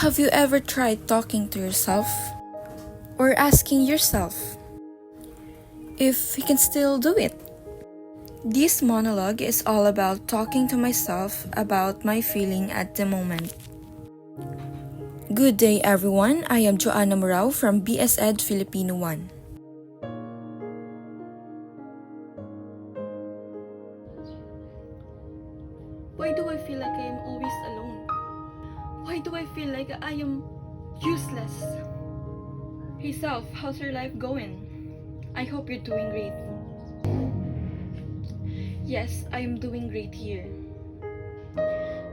Have you ever tried talking to yourself? Or asking yourself if you can still do it? This monologue is all about talking to myself about my feeling at the moment. Good day everyone, I am Joanna Morao from BS Ed Filipino 1. Why do I feel like I am always alone? Why do I feel like I am useless? Hey self, how's your life going? I hope you're doing great. Yes, I am doing great here.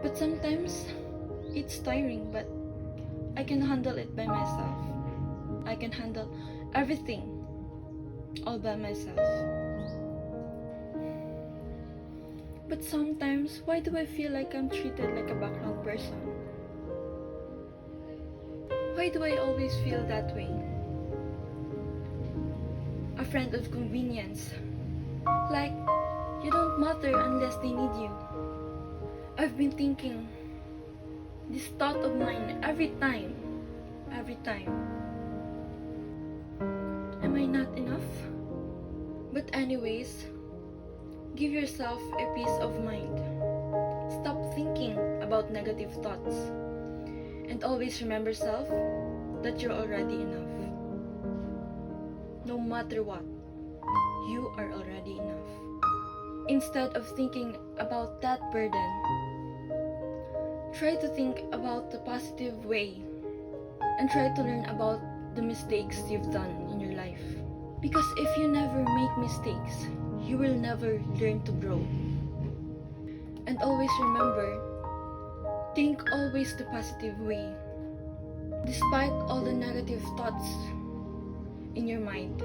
But sometimes it's tiring, but I can handle it by myself. I can handle everything all by myself. But sometimes, why do I feel like I'm treated like a background person? Why do I always feel that way? A friend of convenience. Like, you don't matter unless they need you. I've been thinking this thought of mine every time. Am I not enough? But anyways, give yourself a peace of mind. Stop thinking about negative thoughts. And always remember self that you're already enough. No matter what, you are already enough. Instead of thinking about that burden, try to think about the positive way and try to learn about the mistakes you've done in your life. Because if you never make mistakes, you will never learn to grow. And always remember, think always the positive way, despite all the negative thoughts in your mind.